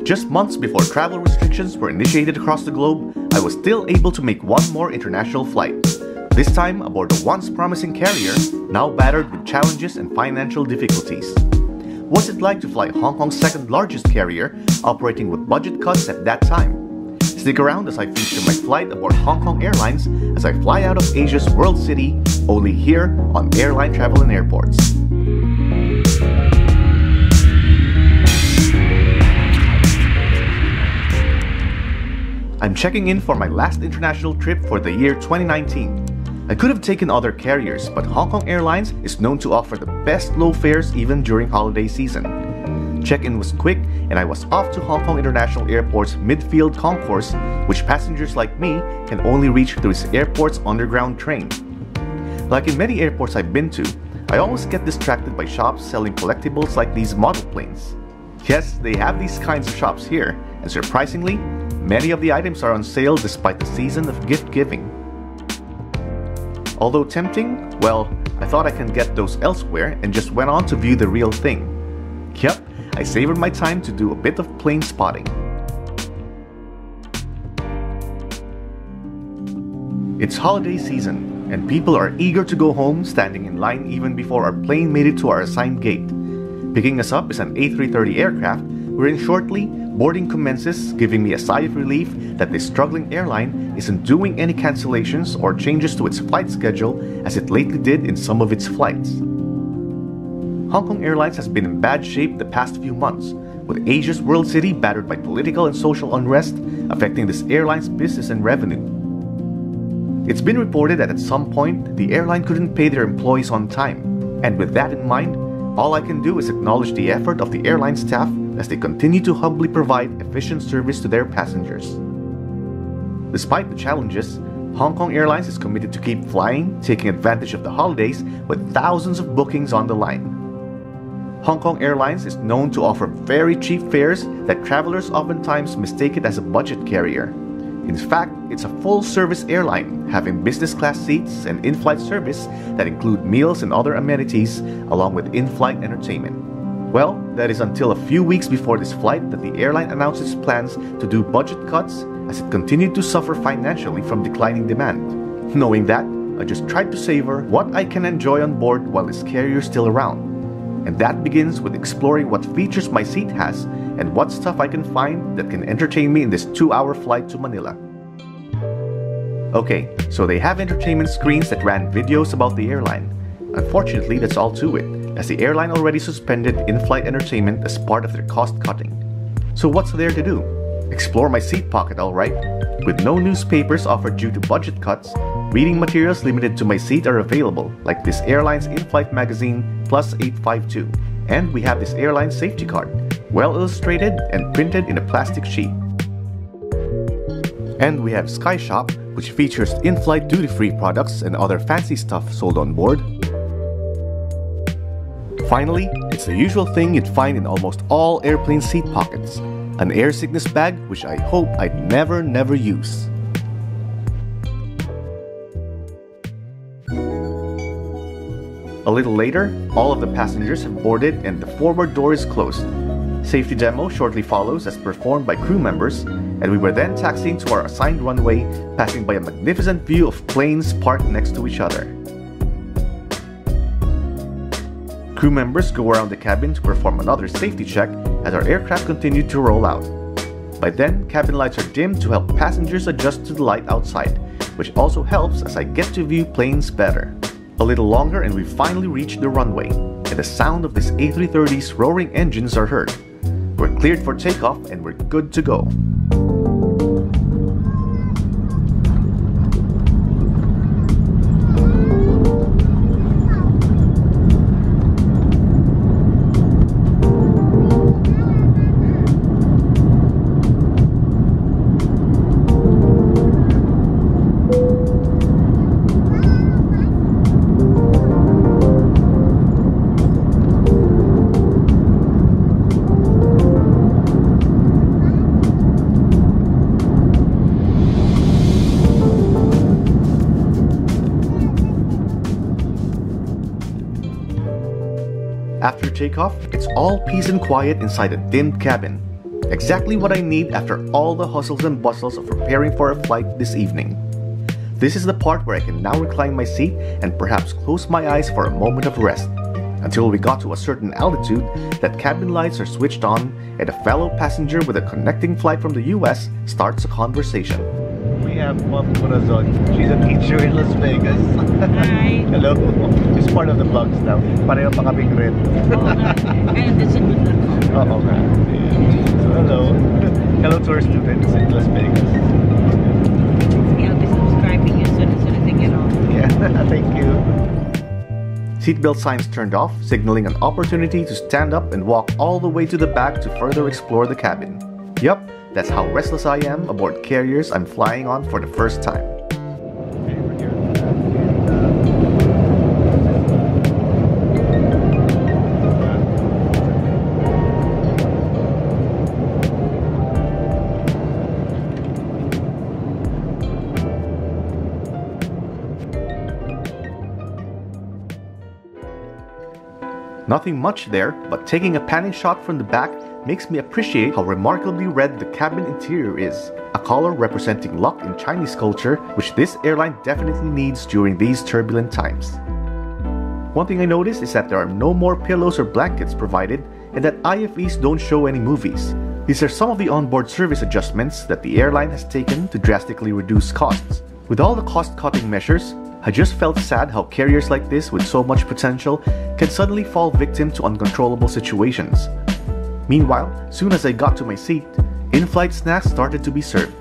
Just months before travel restrictions were initiated across the globe, I was still able to make one more international flight. This time aboard a once promising carrier, now battered with challenges and financial difficulties. What's it like to fly Hong Kong's second largest carrier, operating with budget cuts at that time? Stick around as I feature my flight aboard Hong Kong Airlines as I fly out of Asia's World City, only here on Airline Travel and Airports. I'm checking in for my last international trip for the year 2019. I could have taken other carriers, but Hong Kong Airlines is known to offer the best low fares even during holiday season. Check-in was quick and I was off to Hong Kong International Airport's midfield concourse, which passengers like me can only reach through its airport's underground train. Like in many airports I've been to, I always get distracted by shops selling collectibles like these model planes. Yes, they have these kinds of shops here, and surprisingly, many of the items are on sale despite the season of gift giving. Although tempting, well, I thought I can get those elsewhere and just went on to view the real thing. Yep, I savored my time to do a bit of plane spotting. It's holiday season, and people are eager to go home, standing in line even before our plane made it to our assigned gate. Picking us up is an A330 aircraft, wherein shortly, boarding commences, giving me a sigh of relief that this struggling airline isn't doing any cancellations or changes to its flight schedule as it lately did in some of its flights. Hong Kong Airlines has been in bad shape the past few months, with Asia's World City battered by political and social unrest affecting this airline's business and revenue. It's been reported that at some point, the airline couldn't pay their employees on time, and with that in mind, all I can do is acknowledge the effort of the airline staff as they continue to humbly provide efficient service to their passengers. Despite the challenges, Hong Kong Airlines is committed to keep flying, taking advantage of the holidays with thousands of bookings on the line. Hong Kong Airlines is known to offer very cheap fares that travelers oftentimes mistake it as a budget carrier. In fact, it's a full-service airline, having business-class seats and in-flight service that include meals and other amenities, along with in-flight entertainment. Well, that is until a few weeks before this flight that the airline announced its plans to do budget cuts as it continued to suffer financially from declining demand. Knowing that, I just tried to savor what I can enjoy on board while this carrier is still around. And that begins with exploring what features my seat has and what stuff I can find that can entertain me in this 2-hour flight to Manila. Okay, so they have entertainment screens that ran videos about the airline. Unfortunately, that's all to it, as the airline already suspended in-flight entertainment as part of their cost cutting. So what's there to do? Explore my seat pocket, alright? With no newspapers offered due to budget cuts, reading materials limited to my seat are available, like this airline's in-flight magazine Plus 852. And we have this airline safety card, well illustrated and printed in a plastic sheet. And we have Sky Shop, which features in-flight duty-free products and other fancy stuff sold on board. Finally, it's the usual thing you'd find in almost all airplane seat pockets, an air sickness bag which I hope I'd never use. A little later, all of the passengers have boarded and the forward door is closed. Safety demo shortly follows as performed by crew members, and we were then taxiing to our assigned runway, passing by a magnificent view of planes parked next to each other. Crew members go around the cabin to perform another safety check as our aircraft continued to roll out. By then, cabin lights are dimmed to help passengers adjust to the light outside, which also helps as I get to view planes better. A little longer and we finally reach the runway, and the sound of this A330's roaring engines are heard. We're cleared for takeoff and we're good to go. After takeoff, it's all peace and quiet inside a dimmed cabin. Exactly what I need after all the hustles and bustles of preparing for a flight this evening. This is the part where I can now recline my seat and perhaps close my eyes for a moment of rest, until we got to a certain altitude that cabin lights are switched on and a fellow passenger with a connecting flight from the US starts a conversation. We have Mom Corazon. She's a teacher in Las Vegas. Hi. Hello. She's part of the vlogs now. Pareho pa kaming red. And this is good luck. Oo nga. So, hello. Hello to our students in Las Vegas. I'll be subscribing as soon as I get on. Yeah, thank you. Seatbelt signs turned off, signaling an opportunity to stand up and walk all the way to the back to further explore the cabin. Yup, that's how restless I am aboard carriers I'm flying on for the first time. Nothing much there, but taking a panning shot from the back makes me appreciate how remarkably red the cabin interior is, a color representing luck in Chinese culture, which this airline definitely needs during these turbulent times. One thing I noticed is that there are no more pillows or blankets provided, and that IFEs don't show any movies. These are some of the onboard service adjustments that the airline has taken to drastically reduce costs. With all the cost-cutting measures, I just felt sad how carriers like this with so much potential can suddenly fall victim to uncontrollable situations. Meanwhile, soon as I got to my seat, in-flight snacks started to be served,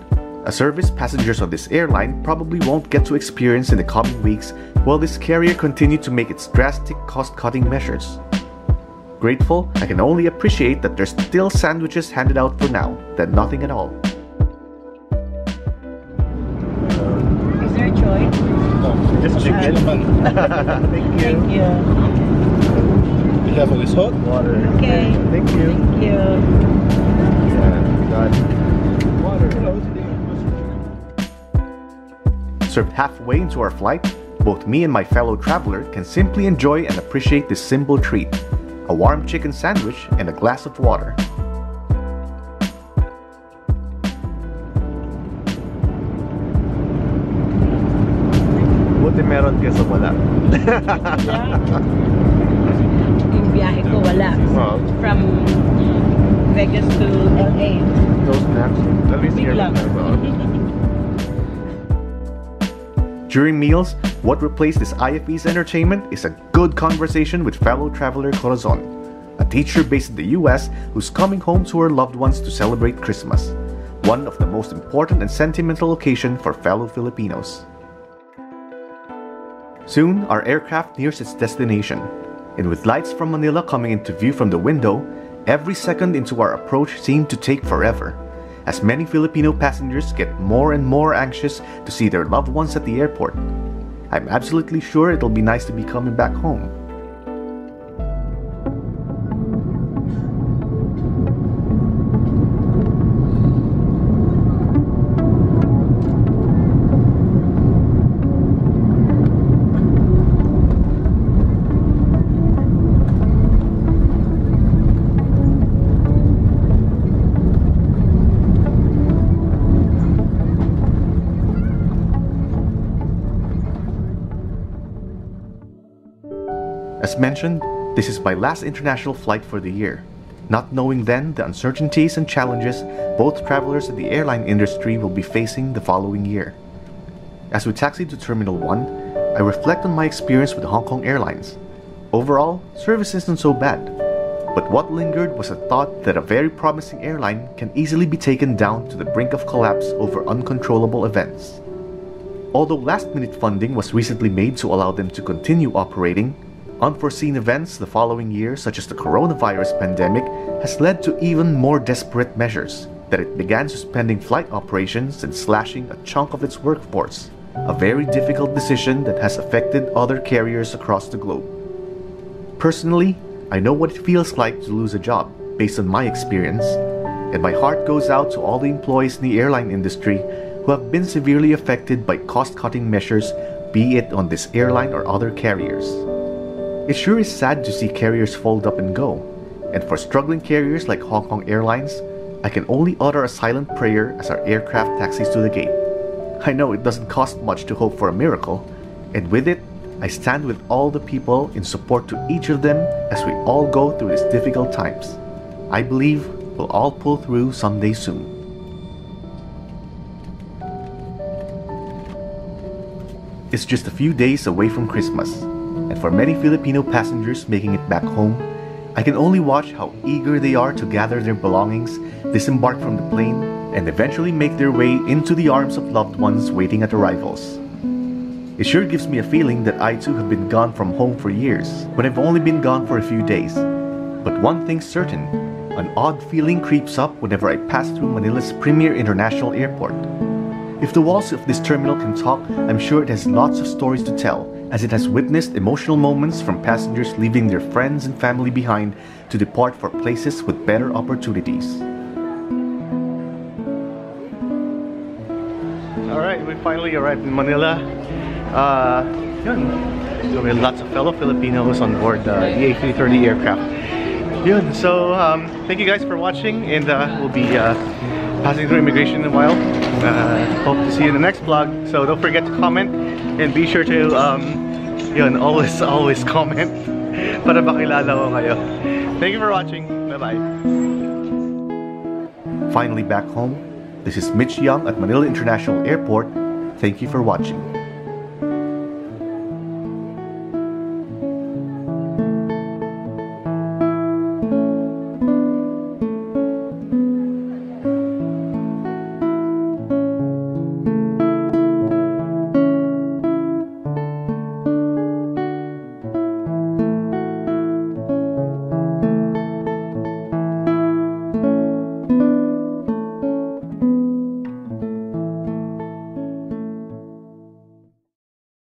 a service passengers on this airline probably won't get to experience in the coming weeks while this carrier continued to make its drastic cost-cutting measures. Grateful, I can only appreciate that there's still sandwiches handed out for now, than nothing at all. Is there a choice? Just chicken. Thank you. Thank you. Be careful, it's hot. Water. Okay. Thank you. Thank you. Yeah, got Water. Served halfway into our flight, both me and my fellow traveler can simply enjoy and appreciate this simple treat, a warm chicken sandwich and a glass of water. Buti meron kesa wala. Yung biyahe ko wala. Oh. From Vegas to LA. Those snacks, at least Big here. lang. During meals, what replaced this IFE's entertainment is a good conversation with fellow traveler Corazon, a teacher based in the US who's coming home to her loved ones to celebrate Christmas, one of the most important and sentimental occasion for fellow Filipinos. Soon, our aircraft nears its destination, and with lights from Manila coming into view from the window, every second into our approach seemed to take forever, as many Filipino passengers get more and more anxious to see their loved ones at the airport. I'm absolutely sure it'll be nice to be coming back home. As mentioned, this is my last international flight for the year, not knowing then the uncertainties and challenges both travelers in the airline industry will be facing the following year. As we taxi to Terminal 1, I reflect on my experience with Hong Kong Airlines. Overall, service isn't so bad, but what lingered was a thought that a very promising airline can easily be taken down to the brink of collapse over uncontrollable events. Although last-minute funding was recently made to allow them to continue operating, unforeseen events the following year, such as the coronavirus pandemic, has led to even more desperate measures, that it began suspending flight operations and slashing a chunk of its workforce, a very difficult decision that has affected other carriers across the globe. Personally, I know what it feels like to lose a job, based on my experience, and my heart goes out to all the employees in the airline industry who have been severely affected by cost-cutting measures, be it on this airline or other carriers. It sure is sad to see carriers fold up and go, and for struggling carriers like Hong Kong Airlines, I can only utter a silent prayer as our aircraft taxis to the gate. I know it doesn't cost much to hope for a miracle, and with it, I stand with all the people in support to each of them as we all go through these difficult times. I believe we'll all pull through someday soon. It's just a few days away from Christmas, and for many Filipino passengers making it back home, I can only watch how eager they are to gather their belongings, disembark from the plane, and eventually make their way into the arms of loved ones waiting at arrivals. It sure gives me a feeling that I too have been gone from home for years, when I've only been gone for a few days. But one thing's certain, an odd feeling creeps up whenever I pass through Manila's premier international airport. If the walls of this terminal can talk, I'm sure it has lots of stories to tell, as it has witnessed emotional moments from passengers leaving their friends and family behind to depart for places with better opportunities. Alright, we finally arrived in Manila. So we have lots of fellow Filipinos on board the A330 aircraft. Yun, so thank you guys for watching, and we'll be passing through immigration in a while. Hope to see you in the next vlog. So don't forget to comment, and be sure to always comment para makilala ko kayo. Thank you for watching. Bye-bye. Finally back home, this is Mitch Young at Manila International Airport. Thank you for watching.